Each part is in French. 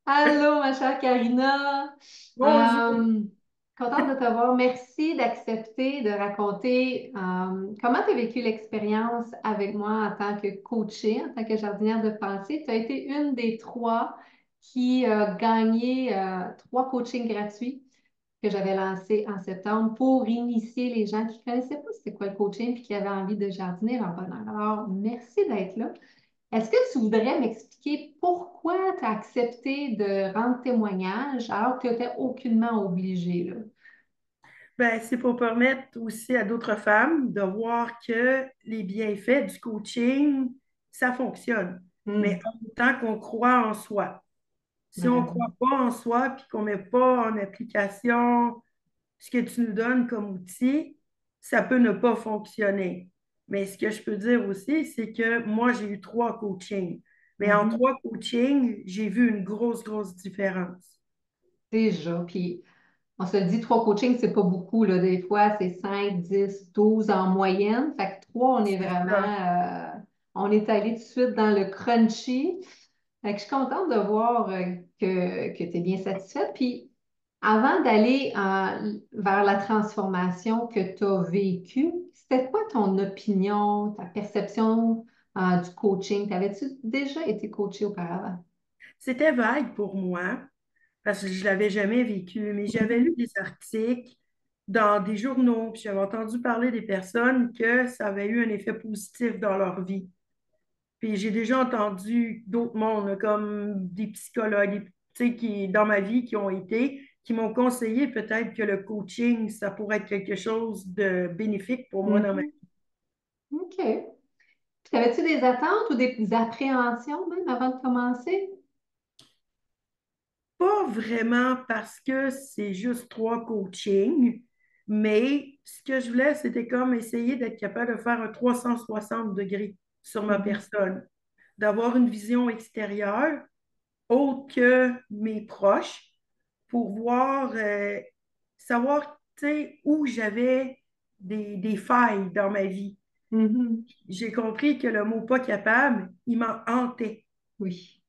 Allô, ma chère Karina. Bonjour. Euh, Contente de te voir. Merci d'accepter de raconter comment tu as vécu l'expérience avec moi en tant que coachée, en tant que jardinière de pensée. Tu as été une des trois qui a gagné trois coachings gratuits que j'avais lancés en septembre pour initier les gens qui ne connaissaient pas c'était quoi le coaching et qui avaient envie de jardiner leur bonheur. Alors, merci d'être là. Est-ce que tu voudrais m'expliquer pourquoi tu as accepté de rendre témoignage alors que tu n'étais aucunement obligé, là? Ben, c'est pour permettre aussi à d'autres femmes de voir que les bienfaits du coaching, ça fonctionne. Mais Hmm. en même temps qu'on croit en soi. Si on ne Vraiment. croit pas en soi puis qu'on ne met pas en application ce que tu nous donnes comme outil, ça peut ne pas fonctionner. Mais ce que je peux dire aussi, c'est que moi, j'ai eu trois coachings. Mais en Mhm. trois coachings, j'ai vu une grosse, grosse différence. Déjà. Puis, on se le dit, trois coachings, c'est pas beaucoup, là. Des fois, c'est 5, 10, 12 en moyenne. Fait que trois, on est C'est ça. vraiment, on est allé tout de suite dans le crunchy. Fait que je suis contente de voir que tu es bien satisfaite. Puis, avant d'aller vers la transformation que tu as vécue, c'était quoi ton opinion, ta perception du coaching? T'avais-tu déjà été coachée auparavant? C'était vague pour moi parce que je ne l'avais jamais vécu, mais j'avais lu Mhm. des articles dans des journaux, puis j'avais entendu parler des personnes que ça avait eu un effet positif dans leur vie. Puis j'ai déjà entendu d'autres mondes, là, comme des psychologues, tu sais, qui, dans ma vie, qui m'ont conseillé peut-être que le coaching, ça pourrait être quelque chose de bénéfique pour moi dans ma vie. Mhm. OK. Puis, t'avais-tu des attentes ou des appréhensions même avant de commencer? Pas vraiment parce que c'est juste trois coachings, mais ce que je voulais, c'était comme essayer d'être capable de faire un 360 degrés sur ma Mhm. personne, d'avoir une vision extérieure autre que mes proches pour voir, savoir, tu sais, où j'avais des failles dans ma vie. Mhm. J'ai compris que le mot pas capable, il m'a hanté. Oui.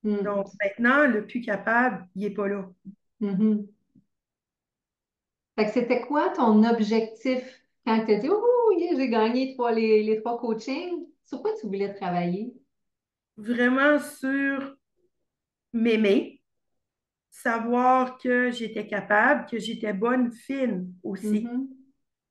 Mhm. Donc maintenant, le plus capable, il n'est pas là. Mhm. Fait que c'était quoi ton objectif quand tu as dit, oh, yeah, j'ai gagné les trois coachings? Sur quoi tu voulais travailler? Vraiment sur m'aimer, savoir que j'étais capable, que j'étais bonne, fine aussi. Mhm.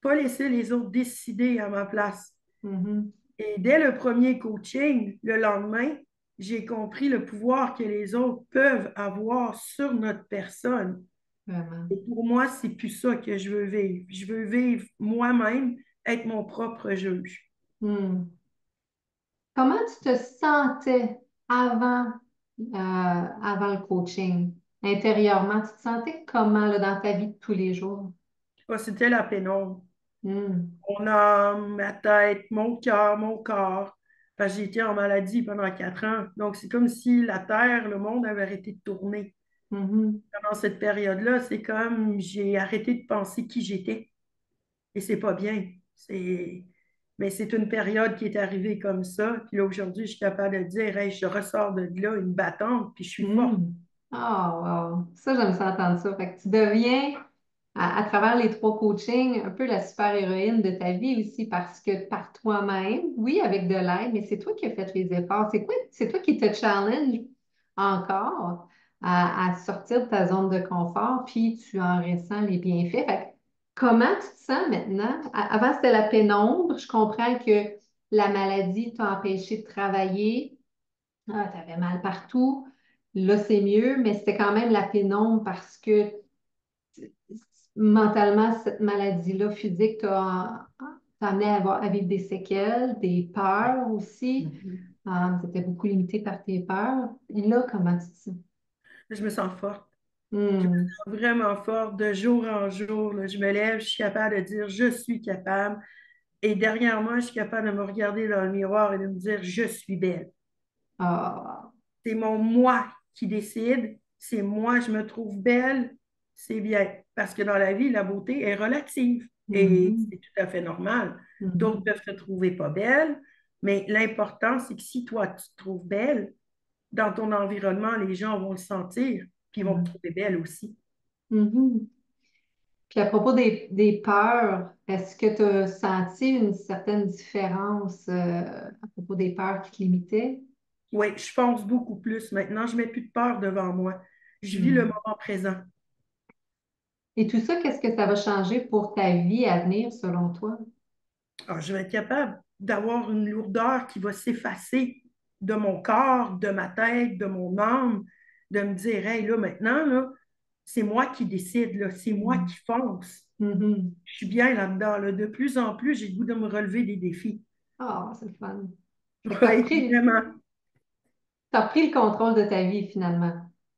Pas laisser les autres décider à ma place. Mhm. Et dès le premier coaching, le lendemain, j'ai compris le pouvoir que les autres peuvent avoir sur notre personne. Vraiment. Et pour moi, c'est plus ça que je veux vivre. Je veux vivre moi-même, être mon propre juge. Hmm. Comment tu te sentais avant, avant le coaching? Intérieurement, tu te sentais comment là, dans ta vie de tous les jours? Ah, c'était la pénombre. Hmm. Mon âme, ma tête, mon cœur, mon corps. Parce que j'ai été en maladie pendant 4 ans. Donc, c'est comme si la Terre, le monde avait arrêté de tourner. Mhm. Pendant cette période-là, c'est comme j'ai arrêté de penser qui j'étais. Et c'est pas bien. Mais c'est une période qui est arrivée comme ça. Puis là, aujourd'hui, je suis capable de dire, hey, je ressors de là une battante, puis je suis forte. Hmm. Ah, wow. Ça, j'aime ça entendre ça. Fait que tu deviens, à travers les trois coachings, un peu la super-héroïne de ta vie aussi, parce que par toi-même, oui, avec de l'aide, mais c'est toi qui as fait les efforts. C'est quoi, c'est toi qui te challenge encore à sortir de ta zone de confort, puis tu en ressens les bienfaits. Fait que comment tu te sens maintenant? Avant, c'était la pénombre. Je comprends que la maladie t'a empêché de travailler. Ah, tu avais mal partout. Là, c'est mieux, mais c'était quand même la pénombre parce que mentalement, cette maladie-là physique t'a amené à vivre des séquelles, des peurs aussi. Mhm. Tu étais beaucoup limité par tes peurs. Et là, comment tu te sens? Je me sens forte. Je me Hmm. sens vraiment forte de jour en jour. Là. Je me lève, je suis capable de dire je suis capable. Et derrière moi, je suis capable de me regarder dans le miroir et de me dire je suis belle. Ah, C'est mon moi qui décide. C'est moi, je me trouve belle. C'est bien. Parce que dans la vie, la beauté est relative. Et mhm, c'est tout à fait normal. D'autres mhm, peuvent te trouver pas belle. Mais l'important, c'est que si toi, tu te trouves belle, dans ton environnement, les gens vont le sentir, puis ils vont te Mhm. trouver belle aussi. Mhm. Puis à propos des peurs, est-ce que tu as senti une certaine différence à propos des peurs qui te limitaient? Oui, je fonce beaucoup plus maintenant. Je ne mets plus de peur devant moi. Je vis le Hmm. moment présent. Et tout ça, qu'est-ce que ça va changer pour ta vie à venir, selon toi? Alors, je vais être capable d'avoir une lourdeur qui va s'effacer de mon corps, de ma tête, de mon âme, de me dire, hey, là, maintenant, là, c'est moi qui décide, là, c'est moi Hmm. qui fonce. Mhm. Je suis bien là-dedans, là. De plus en plus, j'ai le goût de me relever des défis. Ah, c'est le fun. Fait que Oui, vraiment. t'as repris le contrôle de ta vie finalement.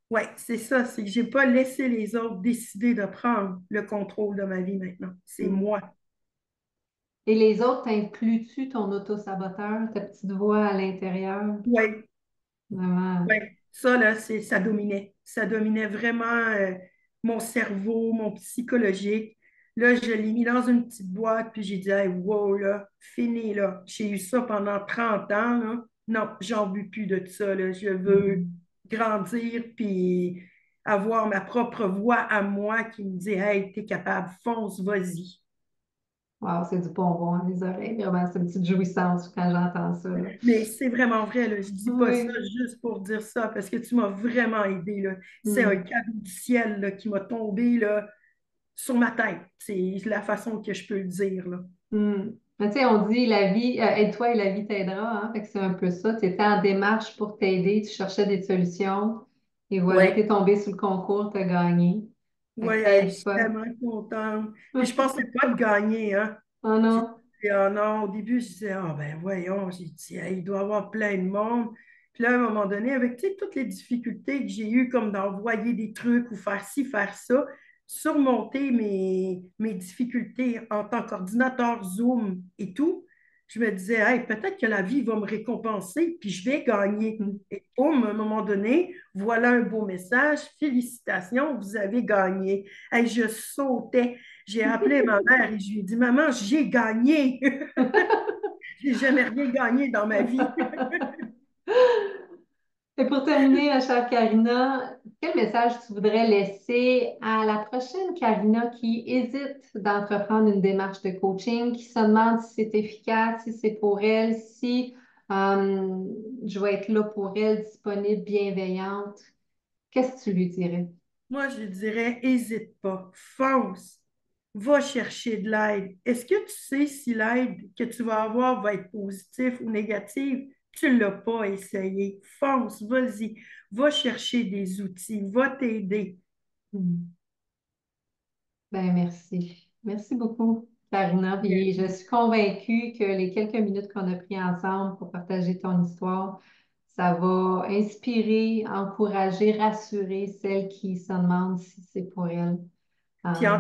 Oui, c'est ça, c'est que je n'ai pas laissé les autres décider de prendre le contrôle de ma vie maintenant. C'est Hmm. moi. Et les autres, t'inclus-tu ton auto-saboteur, ta petite voix à l'intérieur? Oui, Vraiment. ouais, ça, là, ça dominait. Ça dominait vraiment mon cerveau, mon psychologique. Là, je l'ai mis dans une petite boîte, puis j'ai dit, hey, wow, là, fini, là. J'ai eu ça pendant 30 ans, là. Non, j'en veux plus de ça, là. Je veux Mhm. grandir, puis avoir ma propre voix à moi qui me dit, hey, t'es capable, fonce, vas-y. Wow, c'est du bonbon à mes oreilles. Vraiment, c'est une petite jouissance quand j'entends ça, là. Mais c'est vraiment vrai, là. Je dis pas ça Oui. juste pour dire ça, parce que tu m'as vraiment aidé, là. C'est un Hmm. cadeau du ciel, là, qui m'a tombé, là, sur ma tête. C'est la façon que je peux le dire, là. Hmm. Mais tu sais, on dit la vie, aide-toi et la vie t'aidera, hein? Fait que c'est un peu ça. Tu étais en démarche pour t'aider, tu cherchais des solutions. Et voilà, tu Oui, es tombé sur le concours, tu as gagné. Fait oui, que hey, je suis aide-toi. tellement contente. Puis je pensais pas de gagner, hein. Oh J'ai non. dit, ah non, au début, je disais, ah ben voyons, j'ai dit, hey, il doit y avoir plein de monde. Puis là, à un moment donné, avec tu sais, toutes les difficultés que j'ai eues, comme d'envoyer des trucs ou faire ci, faire ça, surmonter mes difficultés en tant qu'ordinateur Zoom et tout, je me disais, hey, peut-être que la vie va me récompenser, puis je vais gagner. Hmm. Et boum, à un moment donné, voilà un beau message, félicitations, vous avez gagné. Hey, je sautais. J'ai appelé ma mère et je lui ai dit, Maman, j'ai gagné. J'ai jamais rien gagné dans ma vie. Et pour terminer, ma chère Karina, quel message tu voudrais laisser à la prochaine Karina qui hésite d'entreprendre une démarche de coaching, qui se demande si c'est efficace, si c'est pour elle, si euh, je vais être là pour elle, disponible, bienveillante. Qu'est-ce que tu lui dirais? Moi, je dirais, hésite pas, fonce, va chercher de l'aide. Est-ce que tu sais si l'aide que tu vas avoir va être positive ou négative? Tu ne l'as pas essayé. Fonce, vas-y, va chercher des outils, va t'aider. Hmm. Ben, merci. Merci beaucoup, Karina. Puis je suis convaincue que les quelques minutes qu'on a pris ensemble pour partager ton histoire, ça va inspirer, encourager, rassurer celles qui se demandent si c'est pour elles. Puis Euh,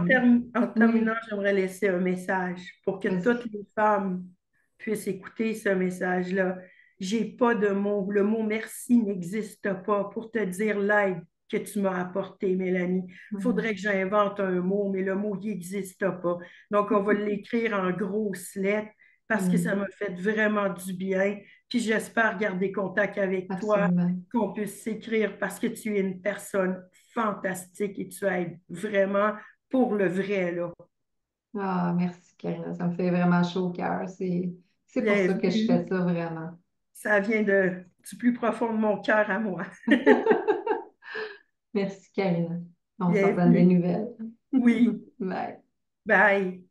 en terminant, oui, j'aimerais laisser un message pour que toutes vas-y. les femmes puissent écouter ce message-là. J'ai pas de mots. Le mot merci n'existe pas pour te dire l'aide que tu m'as apportée, Mélanie. Mhm. Faudrait que j'invente un mot, mais le mot n'existe pas. Donc, on va l'écrire en grosses lettres parce que ça Mhm. m'a fait vraiment du bien. Puis j'espère garder contact avec toi, Absolument. qu'on puisse s'écrire parce que tu es une personne fantastique et tu aides vraiment pour le vrai, là. Ah, merci, Karina. Ça me fait vraiment chaud au cœur. C'est pour ça que je fais Bienvenue. ça vraiment. Ça vient du plus profond de mon cœur à moi. Merci, Karina. On s'en donne des Bienvenue. nouvelles. Oui. Bye. Bye.